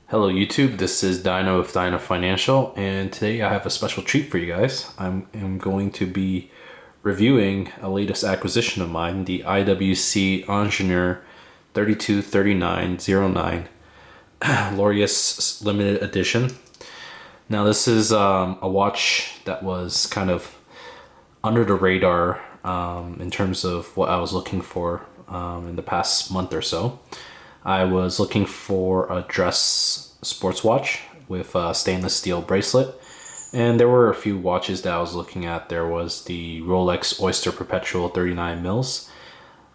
Hello YouTube, this is Dino with Dino Financial, and today I have a special treat for you guys. I'm going to be reviewing a latest acquisition of mine, the IWC Ingenieur 323909 Laureus limited edition. Now this is a watch that was kind of under the radar in terms of what I was looking for in the past month or so. I was looking for a dress sports watch with a stainless steel bracelet, and there were a few watches that I was looking at. There was the Rolex Oyster Perpetual 39 mils.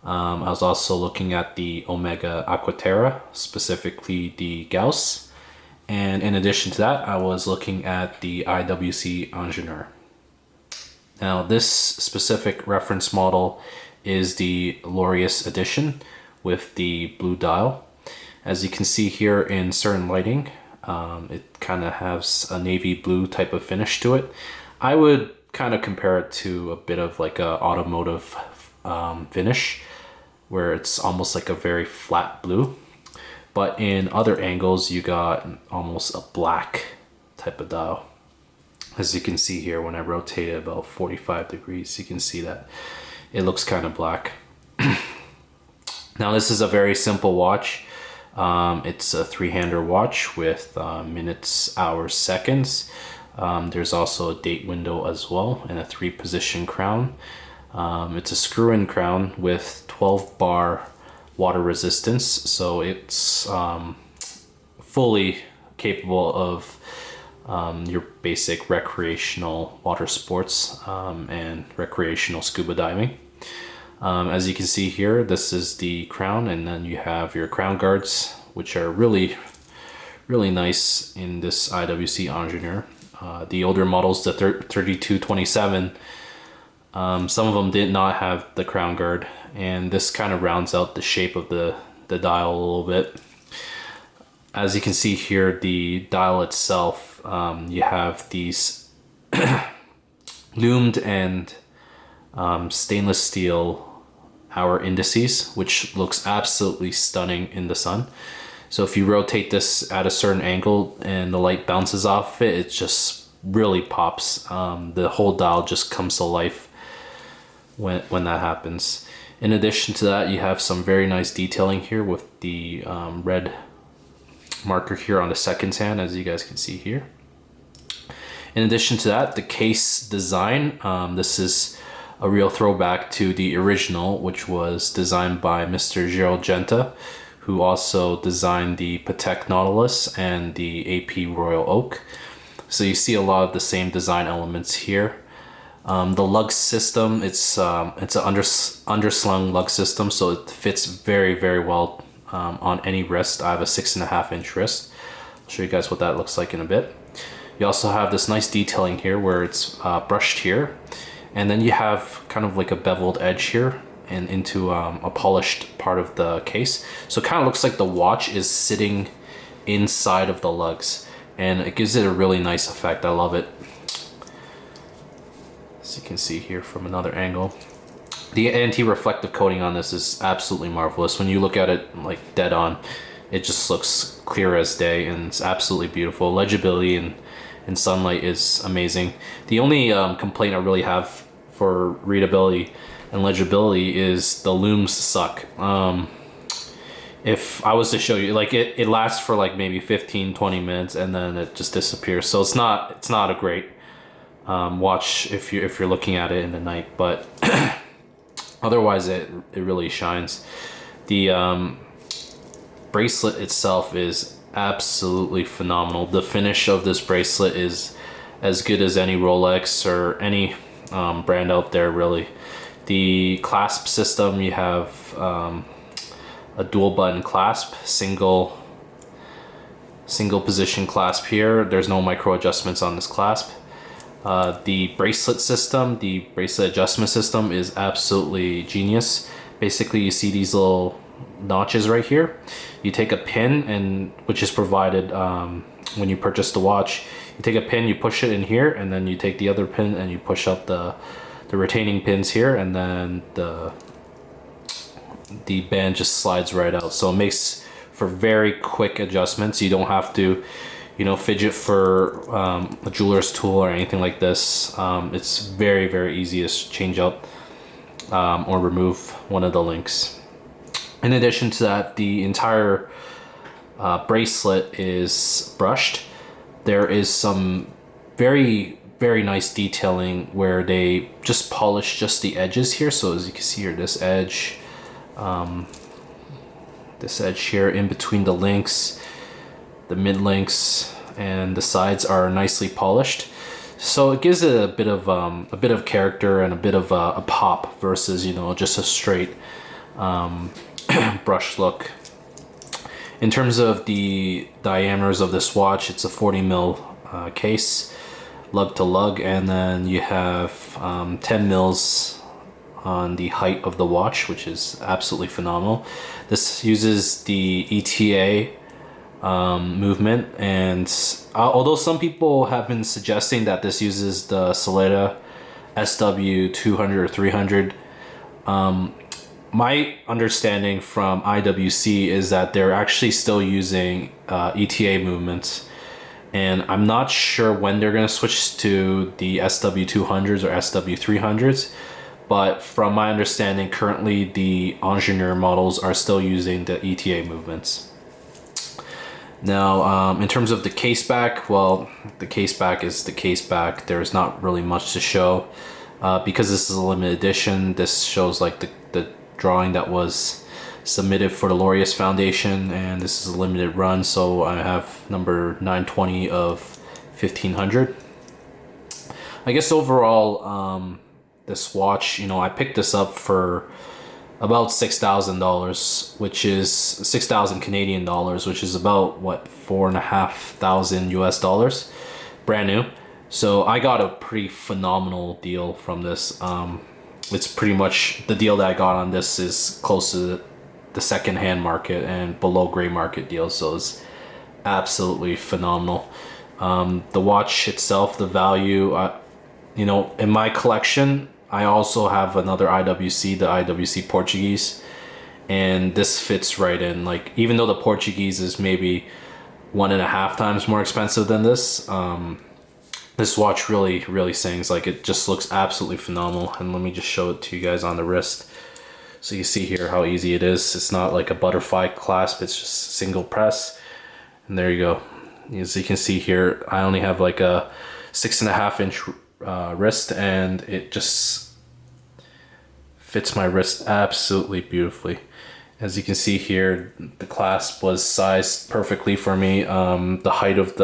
I was also looking at the Omega Aquaterra, specifically the Gauss, and in addition to that, I was looking at the IWC Ingenieur. Now, this specific reference model is the Laureus edition with the blue dial. As you can see here in certain lighting, it kind of has a navy blue type of finish to it. I would kind of compare it to a bit of like a automotive finish, where it's almost like a very flat blue. But in other angles, you got almost a black type of dial. As you can see here, when I rotate it about 45 degrees, you can see that it looks kind of black. Now this is a very simple watch. It's a three-hander watch with minutes, hours, seconds. There's also a date window as well, and a 3-position crown. It's a screw-in crown with 12 bar water resistance, so it's fully capable of your basic recreational water sports and recreational scuba diving. As you can see here, this is the crown, and then you have your crown guards, which are really nice in this IWC Ingenieur. The older models, the 3227, some of them did not have the crown guard, and this kind of rounds out the shape of the dial a little bit. As you can see here, the dial itself, you have these loomed and stainless steel hour indices, which looks absolutely stunning in the sun. So if you rotate this at a certain angle and the light bounces off it, it just really pops. The whole dial just comes to life when that happens. In addition to that, you have some very nice detailing here with the red marker here on the seconds hand, as you guys can see here. In addition to that, the case design, this is a real throwback to the original, which was designed by Mr. Gerald Genta, who also designed the Patek Nautilus and the AP Royal Oak. So you see a lot of the same design elements here. The lug system, it's an underslung lug system, so it fits very well on any wrist. I have a 6.5-inch wrist. I'll show you guys what that looks like in a bit. You also have this nice detailing here where it's brushed here, and then you have kind of like a beveled edge here and into a polished part of the case. So it kind of looks like the watch is sitting inside of the lugs, and it gives it a really nice effect. I love it. As you can see here from another angle, the anti-reflective coating on this is absolutely marvelous. When you look at it like dead on, it just looks clear as day, and it's absolutely beautiful. Legibility and sunlight is amazing. The only complaint I really have for readability and legibility is the looms suck. If I was to show you, like it lasts for like maybe 15-20 minutes and then it just disappears. So it's not a great watch if you're looking at it in the night, but otherwise it really shines. The bracelet itself is absolutely phenomenal. The finish of this bracelet is as good as any Rolex or any brand out there, really. The clasp system, you have a dual button clasp, single position clasp here. There's no micro adjustments on this clasp. The bracelet system, the bracelet adjustment system is absolutely genius. Basically, you see these little notches right here. You take a pin, and which is provided when you purchase the watch. You take a pin, you push it in here, and then you take the other pin and you push up the retaining pins here, and then the band just slides right out. So it makes for very quick adjustments. You don't have to, you know, fidget for a jeweler's tool or anything like this. It's very, very easy to change out or remove one of the links. In addition to that, the entire bracelet is brushed. There is some very, very nice detailing where they just polish just the edges here. So as you can see here, this edge here in between the links, the mid links, and the sides are nicely polished. So it gives it a bit of character and a bit of a pop versus, you know, just a straight brush look. In terms of the diameters of this watch, it's a 40 mil case, lug to lug, and then you have 10 mils on the height of the watch, which is absolutely phenomenal. This uses the ETA movement, and although some people have been suggesting that this uses the Solera SW200 or 300, my understanding from IWC is that they're actually still using ETA movements, and I'm not sure when they're going to switch to the SW200s or SW300s, but from my understanding, currently the Ingenieur models are still using the ETA movements. Now, in terms of the case back, well, the case back is the case back. There's not really much to show because this is a limited edition. This shows like the drawing that was submitted for the Laureus Foundation, and this is a limited run, so I have number 920 of 1500. I guess overall, this watch, you know, I picked this up for about $6,000, which is 6,000 Canadian dollars, which is about what, $4,500 US dollars, brand new. So I got a pretty phenomenal deal from this. It's pretty much the deal that I got on this is close to the second-hand market and below gray market deals, so it's absolutely phenomenal. The watch itself, the value, you know, in my collection, I also have another IWC, the IWC Portuguese, and this fits right in. Like, even though the Portuguese is maybe 1.5 times more expensive than this, this watch really sings. Like, it just looks absolutely phenomenal. And let me just show it to you guys on the wrist, so you see here how easy it is. It's not like a butterfly clasp, it's just single press, and there you go. As you can see here, I only have like a 6.5 inch wrist, and it just fits my wrist absolutely beautifully. As you can see here, the clasp was sized perfectly for me. The height of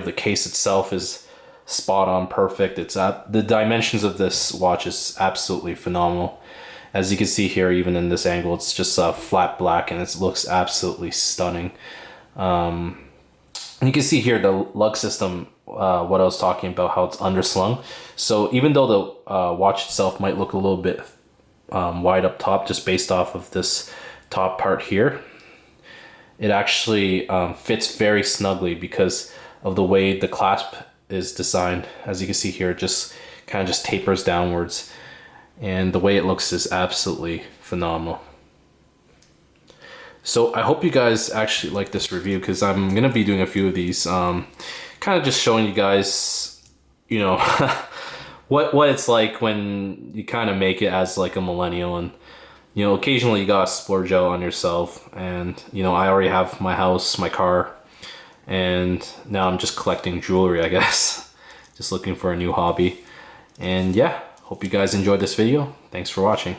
the case itself is spot on perfect. It's at the dimensions of this watch is absolutely phenomenal. As you can see here, even in this angle, it's just a flat black, and it looks absolutely stunning. And you can see here the lug system, what I was talking about, how it's underslung. So even though the watch itself might look a little bit wide up top, just based off of this top part here, it actually fits very snugly because of the way the clasp is designed. As you can see here, it just kind of just tapers downwards, and the way it looks is absolutely phenomenal. So I hope you guys actually like this review, because I'm gonna be doing a few of these, kind of just showing you guys, you know, what it's like when you kind of make it as like a millennial, and you know, occasionally you gotta splurge out on yourself. And you know, I already have my house, my car, and now I'm just collecting jewelry, I guess. Just looking for a new hobby. And yeah, hope you guys enjoyed this video. Thanks for watching.